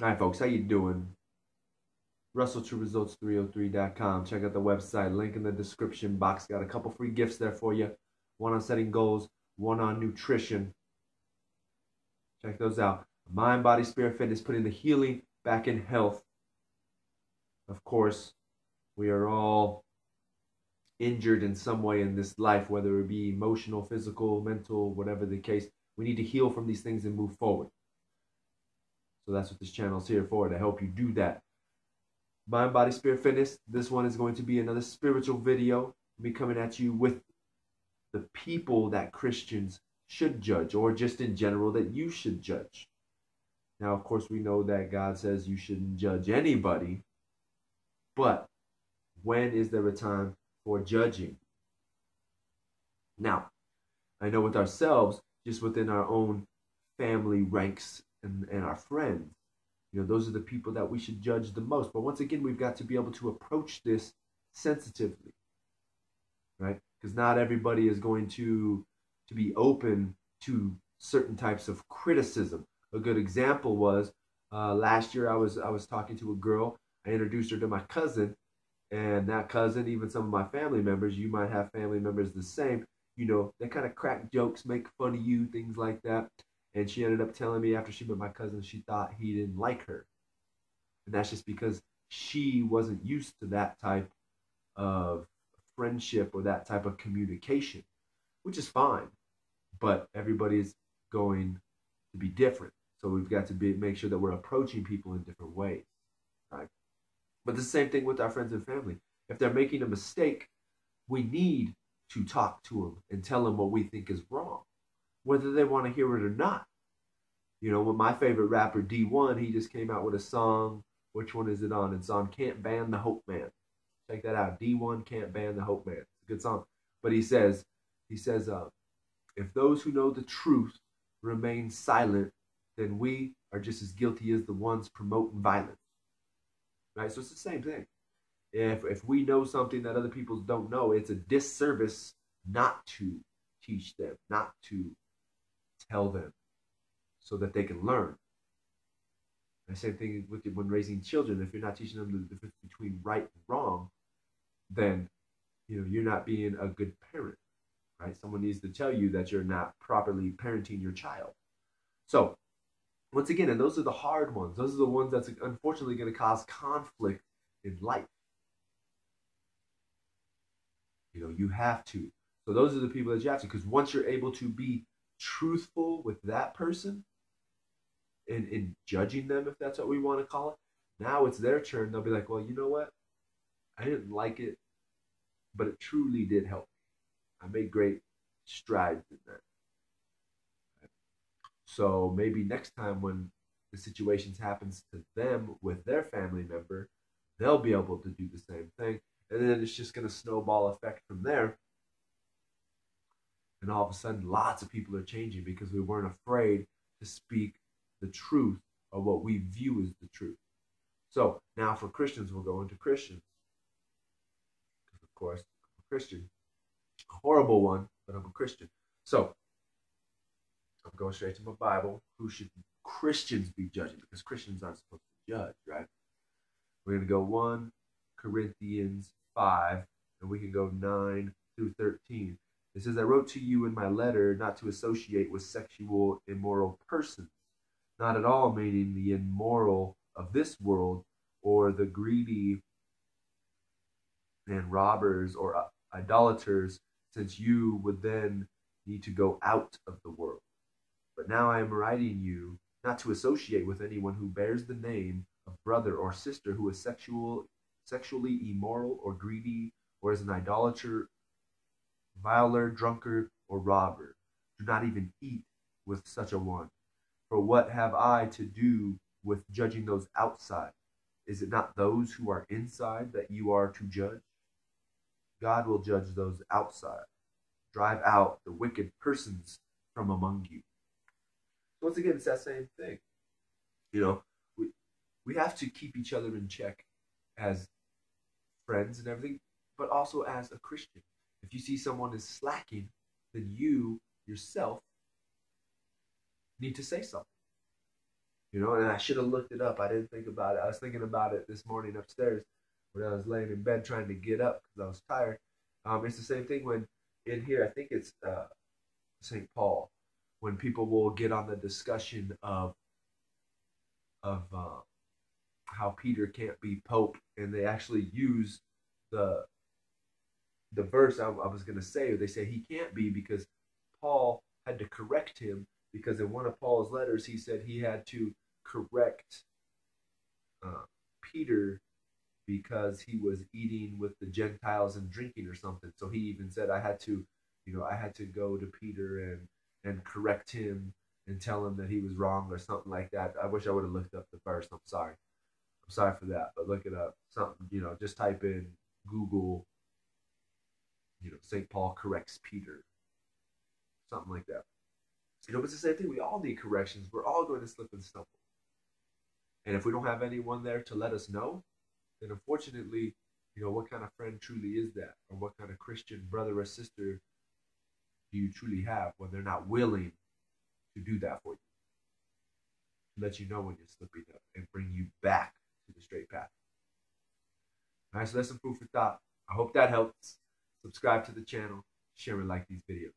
All right, folks, how you doing? RussellTrueResults303.com. Check out the website. Link in the description box. Got a couple free gifts there for you. One on setting goals, one on nutrition. Check those out. Mind, body, spirit, fitness, putting the healing back in health. Of course, we are all injured in some way in this life, whether it be emotional, physical, mental, whatever the case. We need to heal from these things and move forward. So that's what this channel is here for, to help you do that. Mind, body, spirit, fitness. This one is going to be another spiritual video. I'll be coming at you with the people that Christians should judge, or just in general that you should judge. Now, of course, we know that God says you shouldn't judge anybody, but when is there a time for judging? Now, I know with ourselves, just within our own family ranks and our friends, you know, those are the people that we should judge the most. But once again, we've got to be able to approach this sensitively, right? Because not everybody is going to be open to certain types of criticism. A good example was last year I was talking to a girl. I introduced her to my cousin, and that cousin, even some of my family members, you might have family members the same, you know, they kind of crack jokes, make fun of you, things like that. And she ended up telling me after she met my cousin, she thought he didn't like her. And that's just because she wasn't used to that type of friendship or that type of communication, which is fine. But everybody's going to be different. So we've got to make sure that we're approaching people in different ways. Right? But the same thing with our friends and family. If they're making a mistake, we need to talk to them and tell them what we think is wrong, whether they want to hear it or not. You know, with my favorite rapper, D1, he just came out with a song. Which one is it on? It's on Can't Ban the Hope Man. Check that out. D1, Can't Ban the Hope Man. It's a good song. But he says, if those who know the truth remain silent, then we are just as guilty as the ones promoting violence. Right? So it's the same thing. If we know something that other people don't know, it's a disservice not to teach them, not to tell them, so that they can learn. The same thing with when raising children. If you're not teaching them the difference between right and wrong, then you're not being a good parent. Right? Someone needs to tell you that you're not properly parenting your child. So once again, and those are the hard ones. Those are the ones that's unfortunately going to cause conflict in life. You have to. So those are the people that you have to, because once you're able to be truthful with that person in judging them, if that's what we want to call it, now it's their turn. They'll be like, well, you know what? I didn't like it, but it truly did help me. I made great strides in that. So maybe next time when the situations happens to them with their family member, they'll be able to do the same thing. And then it's just going to snowball effect from there. And all of a sudden, lots of people are changing because we weren't afraid to speak the truth or what we view as the truth. So now for Christians, we'll go into Christians. Because, of course, I'm a Christian. A horrible one, but I'm a Christian. So I'm going straight to my Bible. Who should Christians be judging? Because Christians aren't supposed to judge, right? We're going to go 1 Corinthians 5, and we can go 9 through 13. It says, I wrote to you in my letter not to associate with sexual immoral persons, not at all meaning the immoral of this world or the greedy and robbers or idolaters, since you would then need to go out of the world. But now I am writing you not to associate with anyone who bears the name of brother or sister who is sexually immoral or greedy, or is an idolater, viler, drunkard, or robber. Do not even eat with such a one. For what have I to do with judging those outside? Is it not those who are inside that you are to judge? God will judge those outside. Drive out the wicked persons from among you. Once again, it's that same thing. We have to keep each other in check as friends and everything, but also as a Christian. If you see someone is slacking, then you yourself need to say something. You know, and I should have looked it up. I didn't think about it. I was thinking about it this morning upstairs when I was laying in bed trying to get up because I was tired. It's the same thing when in here, I think it's St. Paul, when people will get on the discussion of how Peter can't be Pope, and they actually use the verse I was going to say. They say he can't be because Paul had to correct him, because in one of Paul's letters he said he had to correct Peter because he was eating with the Gentiles and drinking or something. So he even said I had to, I had to go to Peter and correct him and tell him that he was wrong or something like that. I wish I would have looked up the verse. I'm sorry. I'm sorry for that, but look it up. Something, just type in Google, St. Paul corrects Peter. Something like that. But it's the same thing. We all need corrections. We're all going to slip and stumble. And if we don't have anyone there to let us know, then unfortunately, what kind of friend truly is that? Or what kind of Christian brother or sister do you truly have when they're not willing to do that for you? To let you know when you're slipping up and bring you back to the straight path. All right, so that's some food for thought. I hope that helps. Subscribe to the channel, share and like these videos.